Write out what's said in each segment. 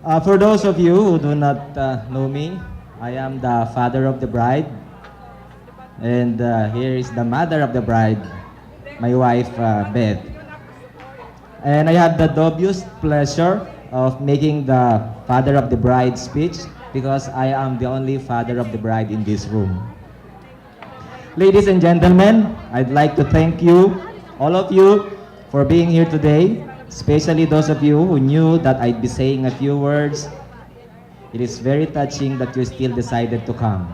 For those of you who do not know me, I am the father of the bride. And here is the mother of the bride, my wife, Beth. And I have the dubious pleasure of making the father of the bride speech because I am the only father of the bride in this room. Ladies and gentlemen, I'd like to thank you, all of you, for being here today, especially those of you who knew that I'd be saying a few words. It is very touching that you still decided to come.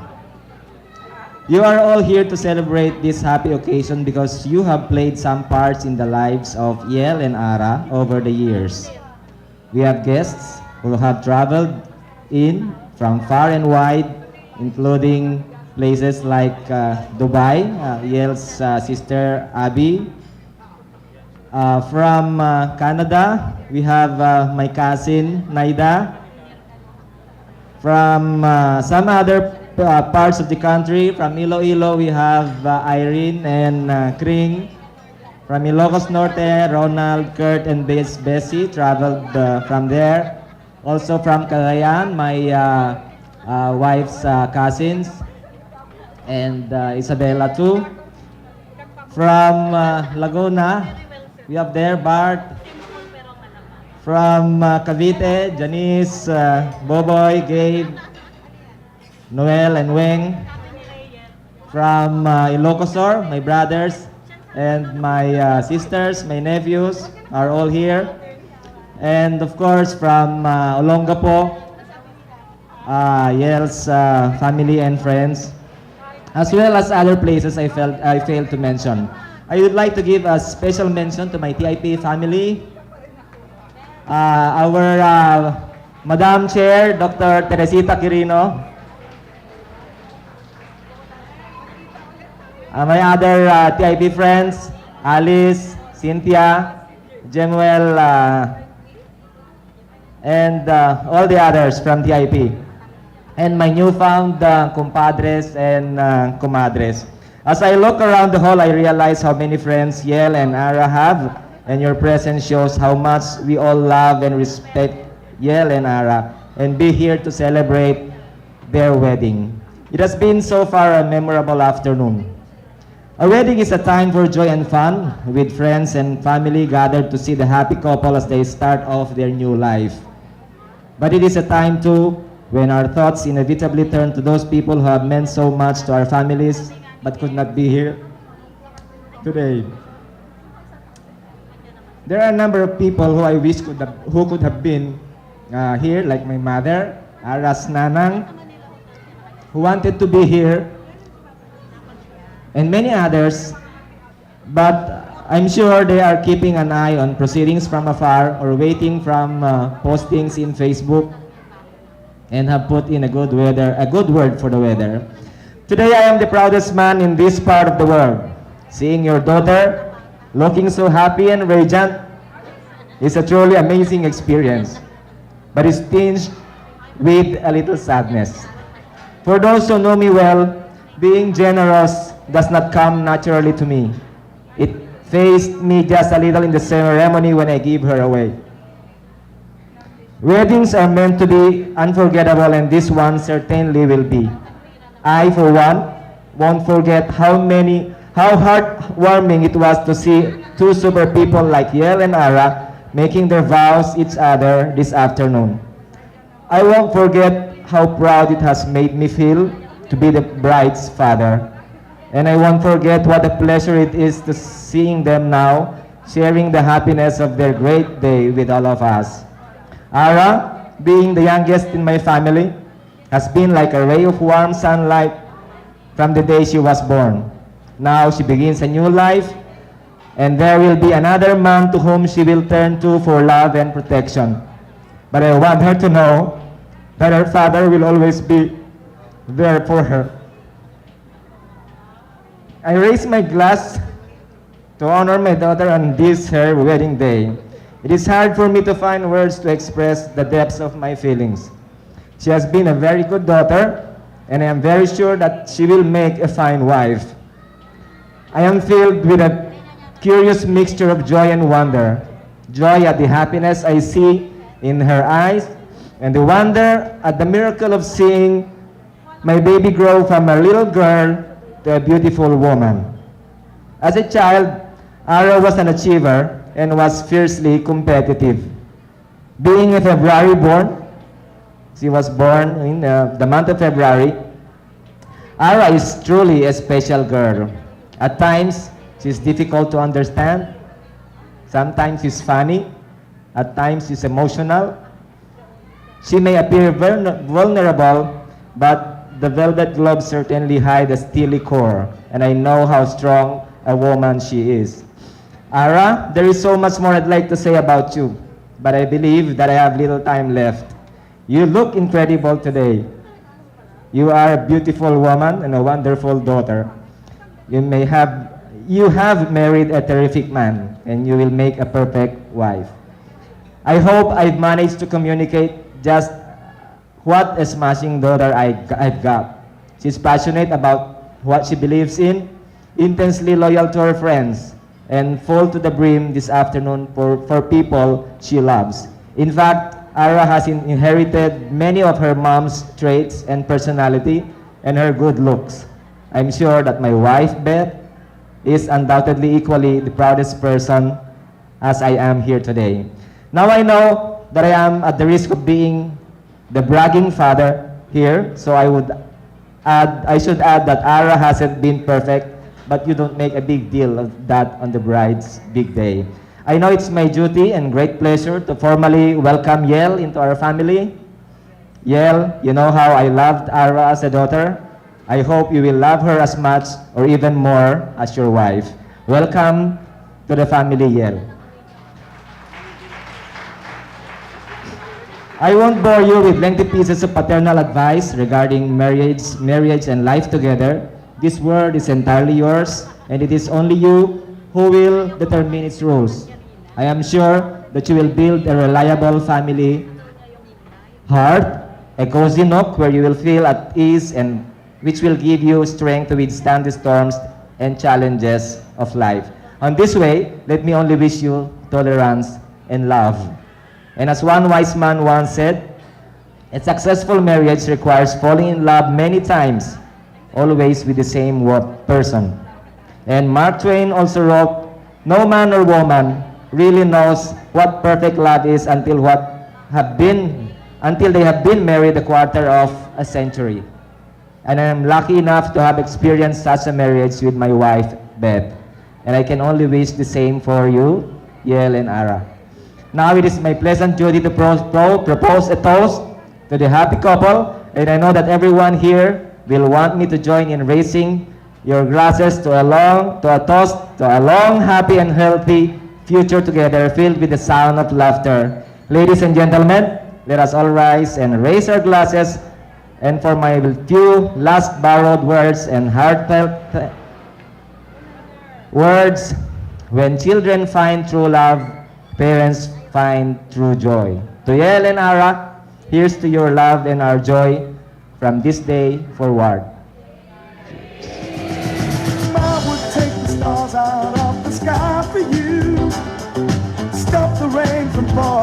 You are all here to celebrate this happy occasion because you have played some parts in the lives of Yel and Ara over the years. We have guests who have traveled in from far and wide, including places like Dubai, Yel's sister Abby. From Canada, we have my cousin Naida. From some other parts of the country, from Iloilo, we have Irene and Kring. From Ilocos Norte, Ronald, Kurt, and Bessie traveled from there. Also from Cagayan, my wife's cousins, and Isabella too. From Laguna, we have there Bart. From Cavite, Janice, Boboy, Gabe, Noel, and Weng. From Ilocosor, my brothers and my sisters, my nephews are all here. And of course, from Olongapo, Yel's family and friends, as well as other places I failed to mention. I would like to give a special mention to my TIP family. Our Madam Chair, Dr. Teresita Quirino. My other TIP friends, Alice, Cynthia, Jemuel, and all the others from TIP. And my newfound compadres and comadres. As I look around the hall, I realize how many friends Yel and Ara have, and your presence shows how much we all love and respect Yel and Ara, and be here to celebrate their wedding. It has been so far a memorable afternoon. A wedding is a time for joy and fun, with friends and family gathered to see the happy couple as they start off their new life. But it is a time too when our thoughts inevitably turn to those people who have meant so much to our families but could not be here today. There are a number of people who I wish could have been here, like my mother, Ara's Nanang, who wanted to be here, and many others, but I'm sure they are keeping an eye on proceedings from afar or waiting from postings in Facebook and have put in a good word for the weather. Today I am the proudest man in this part of the world. Seeing your daughter looking so happy and radiant is a truly amazing experience, but it's tinged with a little sadness. For those who know me well, being generous does not come naturally to me. It faced me just a little in the ceremony when I gave her away. Weddings are meant to be unforgettable, and this one certainly will be. I, for one, won't forget how heartwarming it was to see two super people like Yel and Ara making their vows each other this afternoon. I won't forget how proud it has made me feel to be the bride's father. And I won't forget what a pleasure it is to seeing them now, sharing the happiness of their great day with all of us. Ara, being the youngest in my family, has been like a ray of warm sunlight from the day she was born. Now she begins a new life, and there will be another man to whom she will turn to for love and protection. But I want her to know that her father will always be there for her. I raise my glass to honor my daughter on this her wedding day. It is hard for me to find words to express the depths of my feelings. She has been a very good daughter, and I am very sure that she will make a fine wife. I am filled with a curious mixture of joy and wonder. Joy at the happiness I see in her eyes, and the wonder at the miracle of seeing my baby grow from a little girl to a beautiful woman. As a child, Ara was an achiever and was fiercely competitive. Being a February born, she was born in the month of February. Ara is truly a special girl. At times, she's difficult to understand. Sometimes she's funny. At times she's emotional. She may appear vulnerable, but the velvet glove certainly hides a steely core, and I know how strong a woman she is. Ara, there is so much more I'd like to say about you, but I believe that I have little time left. You look incredible today. You are a beautiful woman and a wonderful daughter. You have married a terrific man, and you will make a perfect wife. I hope I've managed to communicate just what a smashing daughter I've got. She's passionate about what she believes in, intensely loyal to her friends, and full to the brim this afternoon for people she loves. In fact, Ara has inherited many of her mom's traits and personality and her good looks. I'm sure that my wife, Beth, is undoubtedly equally the proudest person as I am here today. Now I know that I am at the risk of being the bragging father here, so I should add that Ara hasn't been perfect, but you don't make a big deal of that on the bride's big day. I know it's my duty and great pleasure to formally welcome Yel into our family. Yel, you know how I loved Ara as a daughter. I hope you will love her as much or even more as your wife. Welcome to the family, Yel. I won't bore you with lengthy pieces of paternal advice regarding marriage and life together. This world is entirely yours, and it is only you who will determine its rules. I am sure that you will build a reliable family heart, a cozy nook where you will feel at ease and which will give you strength to withstand the storms and challenges of life. On this way, let me only wish you tolerance and love. And as one wise man once said, a successful marriage requires falling in love many times, always with the same person. And Mark Twain also wrote, no man or woman really knows what perfect love is until they have been married a quarter of a century. And I am lucky enough to have experienced such a marriage with my wife, Beth. And I can only wish the same for you, Yel and Ara. Now it is my pleasant duty to propose a toast to the happy couple, and I know that everyone here will want me to join in raising your glasses to a toast to a long, happy, and healthy future together, filled with the sound of laughter. Ladies and gentlemen, let us all rise and raise our glasses, and for my few last borrowed words and heartfelt words, when children find true love, parents find true joy. To Yel and Ara, here's to your love and our joy from this day forward. I would take the stars out of the sky for you, stop the rain from falling.